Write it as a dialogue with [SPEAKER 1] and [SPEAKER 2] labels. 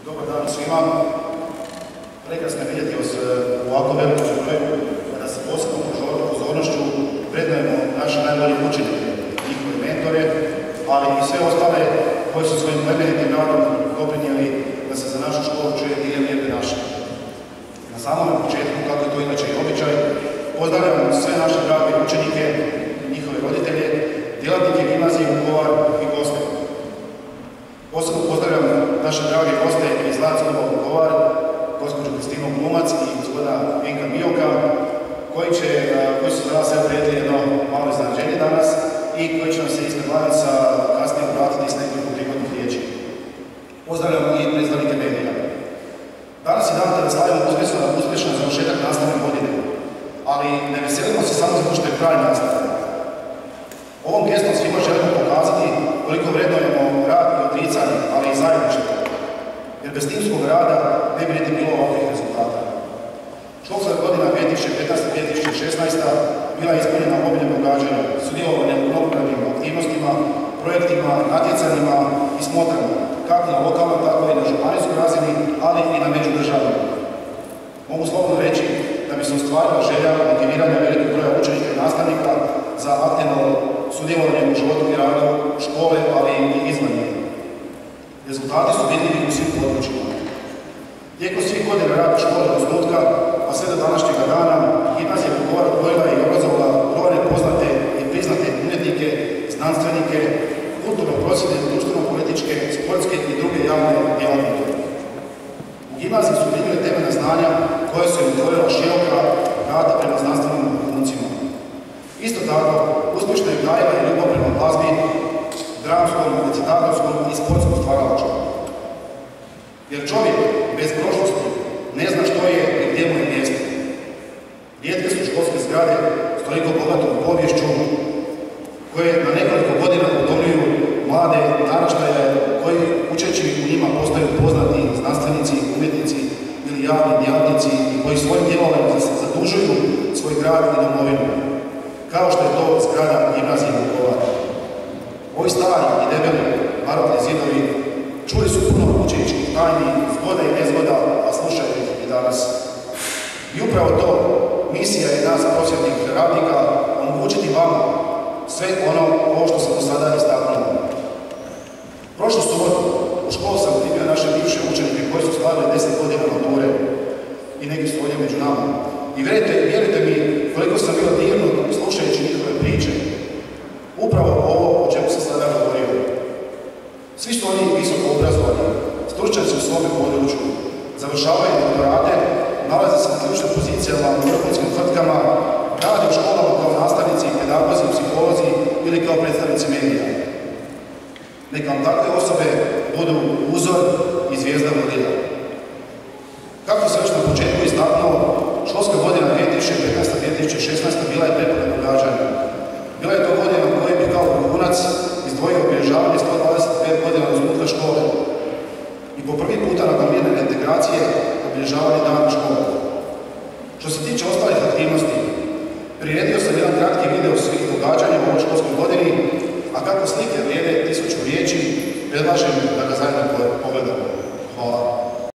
[SPEAKER 1] Dobar dan svima. Prekrasno je vidjeti vas u ovako velikom broju kada se posebnom pozornošću vrednujemo naše najbolje učenike, njihove mentore, ali i sve ostale koji su svojim plemenitim radom doprinijeli da se za našu školu čuje diljem lijepe naše. Na samom početku, kako je to inače i običaj, pozdravljam sve naše drage učenike, njihove roditelje, djelatnike gimnazije Vukovar i goste. Posebno pozdravljam naše drage goste iz Zlatskog Vukovar, gospođu Kristinu Glumac i gospodina Vinka Mijoka, koji su za nas prijedili jedno malo iznenađenje danas i koji će nam se ispred lavica kasnije obratiti s nekoliko prigodnih riječi. Pozdravljam i predstavnike medija. Danas je dan kada slavimo uspješan završetak nastavne godine, ali ne veselimo se samo zato što je kraj nastave. Ovom gestom svima želimo pokazati koliko vrednujemo rad i odricanje, ali i zajedništvo, jer bez timskog rada ne bi niti bilo ovakvih rezultata. Školska godina 2015-2016 bila je ispunjena obiljem događanja, sudjelovanjem u mnogobrojnim aktivnostima, projektima, natjecanjima i smotrama, kako na lokalnoj, tako i na županijskoj razini, ali i na međudržavnoj. Mogu slobodno reći da bi se ostvarila želja motiviranja velikog broja učenika i nastavnika za aktivno sudjelovanje u životu i radu škole, ali i izvan nje. Rezultati su vidljivi u svim područjima. Tijekom svih godina rada škole do osnutka, pa sve do današnjega dana, gimnazija Vukovar odgojila i obrazovala brojne poznate i priznate umjetnike, znanstvenike, kulturno-prosvjetne, društveno-političke, sportske i druge javne djelatnike. U gimnaziji su primili temeljna znanja koje su im otvorila široka vrata prema znanstvenim vrhuncima. Isto tako, uspješno je gajila i ljubav prema glazbi, dramskom, recitatorskom i sportskom stvaralačkom. Jer čovjek bez prošlosti ne zna što je i gdje mu je mjesto. Rijetke su školske zgrade s toliko bogatom poviješću koje na nekoliko godina udomljuju mlade naraštaje koji učeći u njima postaju poznati znanstvenici, umjetnici ili javni djelatnici i koji svojim djelovanjem zadužuju svoj grad i domovinu, kao što je to zgrada gimnazije Vukovar. Ovi stari i debeli barokni zidovi čuli su puno učeničkih tajni, zgoda i nezgoda, a slušaju ih i danas. I upravo to, misija je nas prosvjetnih radnika, omogućiti vama sve ovo što sam do sada istaknuo. Prošlu subotu u školu sam primio naše bivše učenike koji su slavili 10 godina mature i neki su ovdje među nama. I vjerujte mi koliko sam bio dirnut slušajući njihove priče. Upravo ovo o čemu sam sada govorio. Svi su oni visoko obrazovani, stručnjaci u svome području, završavaju doktorate, nalaze se na ključnim pozicijama u vrhunskim tvrtkama, rade u školama kao nastavnici, pedagozi, psiholozi ili kao predstavnici medija. Neka vam takve osobe budu uzor i zvijezda vodilja. Kako sam već na početku istaknuo, školska godina 2015-2016 bila je prepuna događanja. Bila je to godina u kojoj bi kao vrhunac izdvojio obilježavanje 125 godina od osnutka škole i po prvi puta nakon mirne integracije obilježavanje dana škole. Što se tiče ostalih aktivnosti, priredio sam jedan kratki video svih događanja u ovoj školskoj godini, a kako slike vrijede 1000 riječi, predlažem da ga zajedno pogledamo. Hvala.